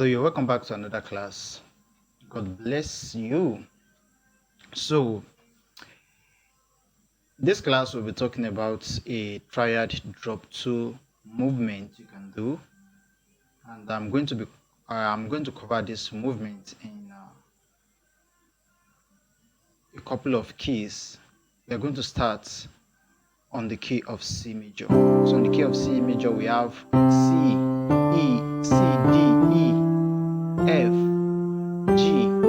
Hello, you're welcome back to another class. God bless you. So, this class will be talking about a triad drop 2 movement you can do, and I'm going to cover this movement in a couple of keys. We are going to start on the key of C major. So, on the key of C major, we have C, E, C, D, E, F, G,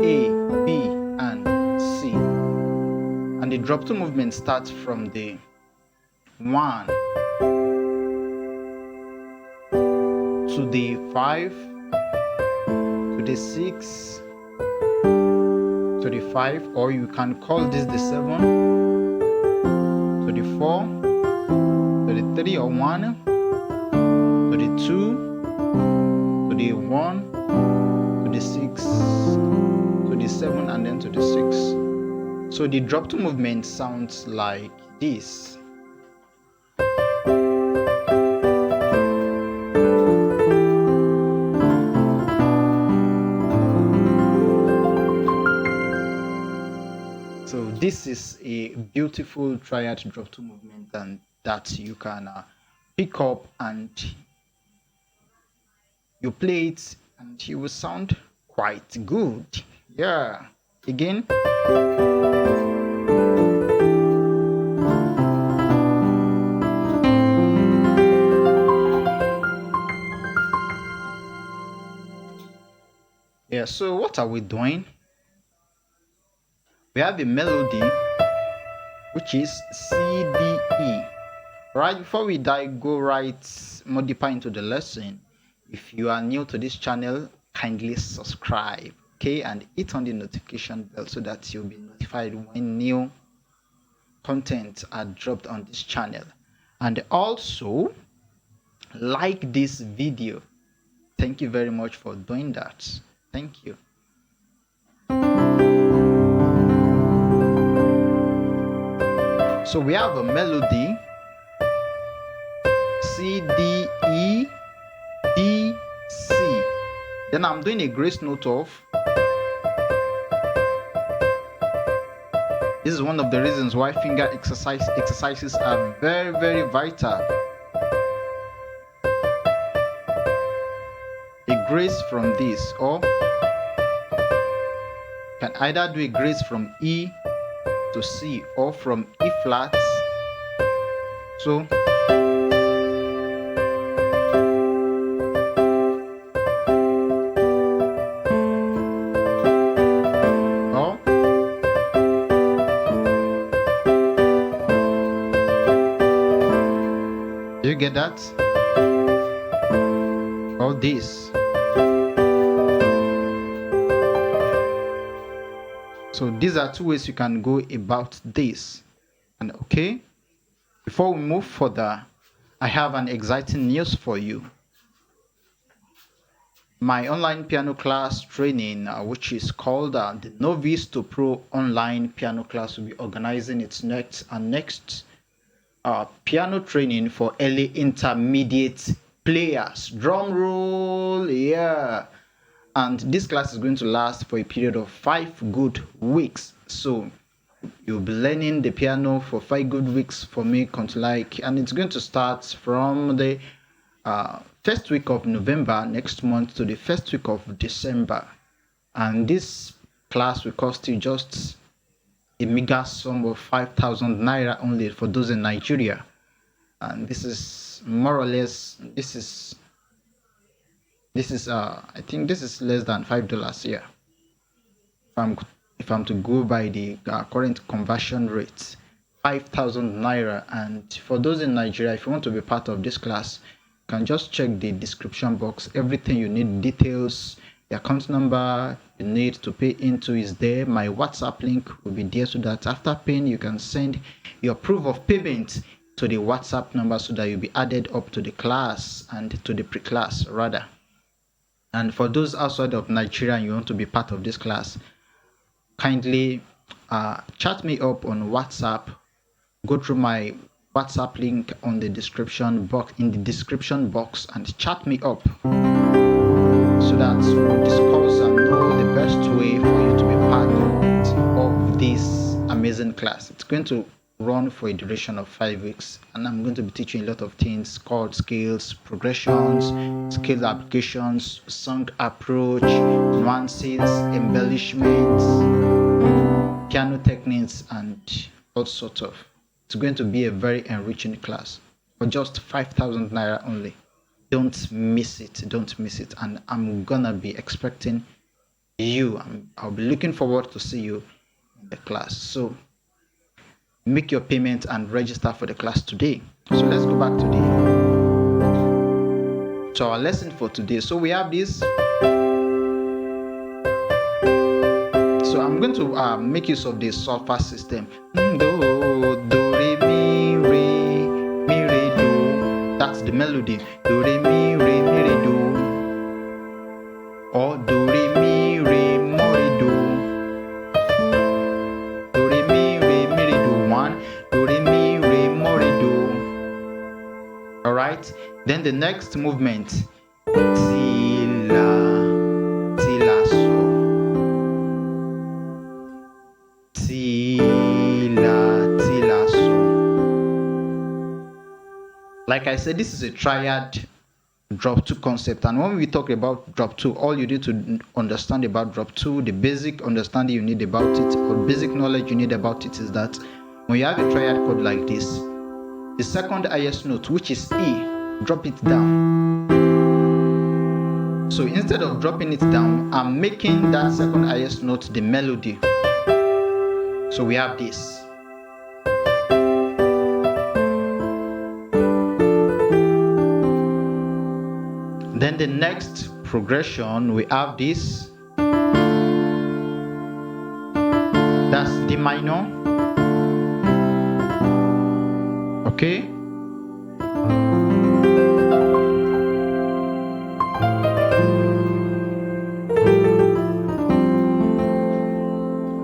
A, B, and C. And the drop 2 movement starts from the 1 to the 5 to the 6 to the 5, or you can call this the 7 to the 4 to the 3 or 1 to the 2 to the 1 to the 6 to the 7 and then to the 6. So the drop 2 movement sounds like this. So this is a beautiful triad drop 2 movement, and that you can pick up and you play it and you will sound quite good. Yeah. Again. Yeah, so what are we doing? We have a melody which is C, D, E. Right, before we go right more deeper into the lesson, if you are new to this channel, kindly subscribe, okay, and hit on the notification bell so that you'll be notified when new content are dropped on this channel. And also like this video. Thank you very much for doing that. Thank you. So we have a melody C, D, E, D, C. Then I'm doing a grace note of. This is one of the reasons why finger exercises are very, very vital. A grace from this, or you can either do a grace from E to C or from E flat. So you get that? Or this. So these are 2 ways you can go about this. And okay, before we move further, I have an exciting news for you. My online piano class training, which is called the Novice to Pro online piano class, will be organizing its next piano training for early intermediate players. Drum roll, yeah. And this class is going to last for a period of 5 good weeks. So you'll be learning the piano for 5 good weeks for me, and it's going to start from the first week of November next month to the first week of December. And this class will cost you just a meager sum of 5,000 naira only for those in Nigeria. And this is more or less, this is I think this is less than $5 here. If I'm to go by the current conversion rate, 5,000 naira. And for those in Nigeria, if you want to be part of this class, you can just check the description box. Everything you need, details, the account number you need to pay into is there. My WhatsApp link will be there, so that after paying, you can send your proof of payment to the WhatsApp number so that you'll be added up to the class and to the pre-class rather. And for those outside of Nigeria and you want to be part of this class, kindly chat me up on WhatsApp. Go through my WhatsApp link on the description box and chat me up so that we'll discuss and know the best way for you to be part of this amazing class. It's going to run for a duration of 5 weeks, and I'm going to be teaching a lot of things: chord scales, progressions, scale applications, song approach, nuances, embellishments, piano techniques, and all sorts of. It's going to be a very enriching class for just 5,000 naira only. Don't miss it. Don't miss it. And I'm gonna be expecting you. I'll be looking forward to see you in the class. So make your payment and register for the class today. So let's go back to our lesson for today. So we have this. So I'm going to make use of the solfa system. Do, re, mi, re, do. That's the melody. Do, re, mi, re, do. Or do, re, mi, mo, re, do. Do, re, mi, re, do. 1. Do, re, mi, mo, re, do. Alright. Then the next movement. Si, la. Like I said, this is a triad drop 2 concept, and when we talk about drop 2, all you need to understand about drop 2, the basic understanding you need about it, or basic knowledge you need about it, is that when you have a triad chord like this, the second highest note, which is E, drop it down. So instead of dropping it down, I'm making that second highest note the melody. So we have this. Then the next progression, we have this. That's D minor. Okay.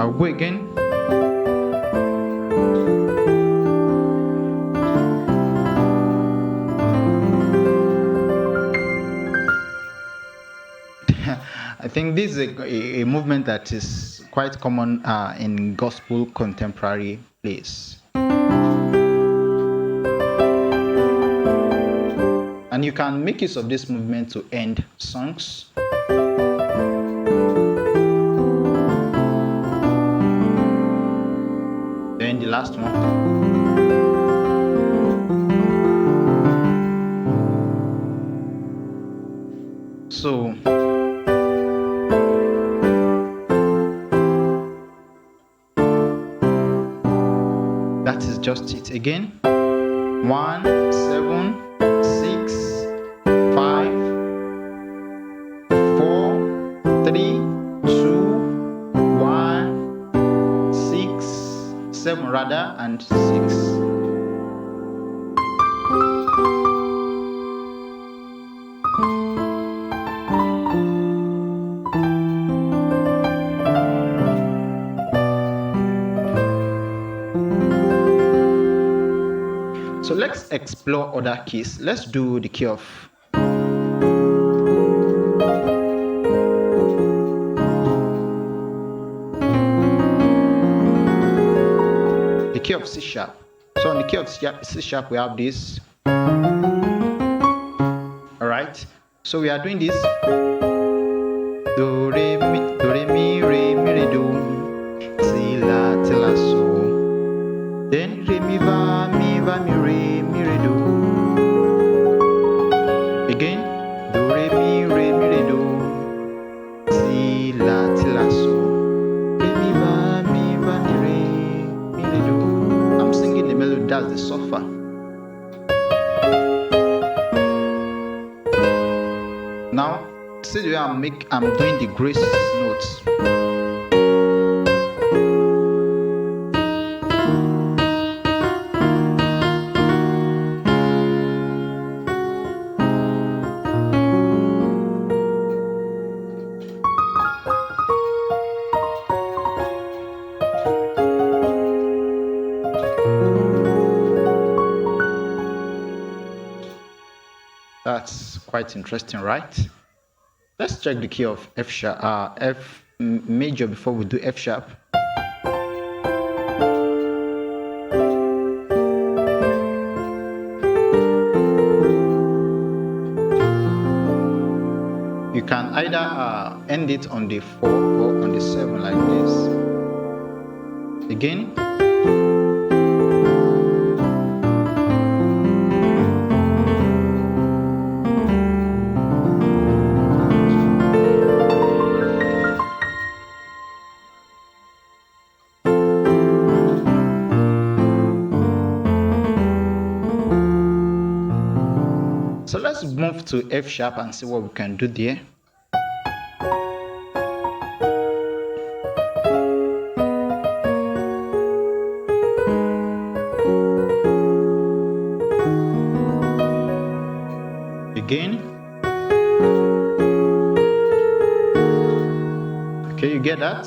I'll go again. I think this is a movement that is quite common in gospel contemporary plays. And you can make use of this movement to end songs. Then the last one. So that is just it. Again, 1, 7, 6, 5, 4, 3, 2, 1, 6, 7 rather, and 6. So let's explore other keys. Let's do the key of C sharp. So on the key of C sharp, we have this. All right. So we are doing this. Do re mi re do. Si la so. Then re mi va mi re do. Again, do re mi re do. Si la so. Re mi va mi re do. I'm singing the melody. That's the solfa. Now, see the way I'm doing the grace notes. That's quite interesting, right? Let's check the key of F sharp, F major before we do F sharp. You can either end it on the 4 or on the 7 like this. Again. So let's move to F sharp and see what we can do there. Again. Okay, you get that?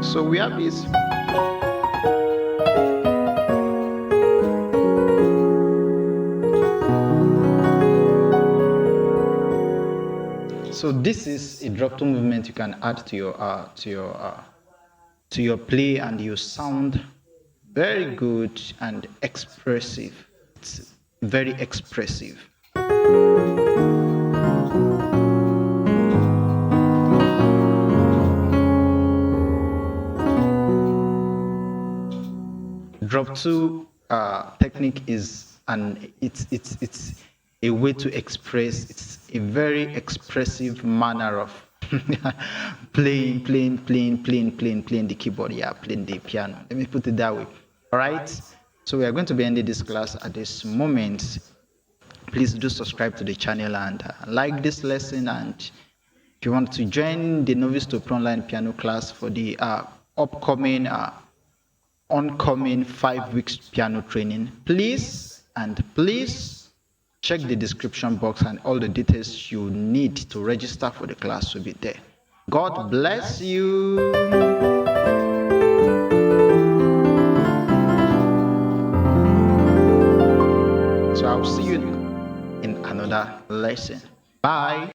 So we have this. So this is a drop tone movement you can add to your play, and you sound very good and expressive. It's very expressive. Drop 2 technique is it's a way to express. It's a very expressive manner of playing the keyboard. Yeah, playing the piano. Let me put it that way. All right. So we are going to be ending this class at this moment. Please do subscribe to the channel and like this lesson. And if you want to join the Novice to Pro Online Piano class for the upcoming oncoming 5 weeks piano training, please check the description box, and all the details you need to register for the class will be there. God bless you. So I'll see you in another lesson. Bye.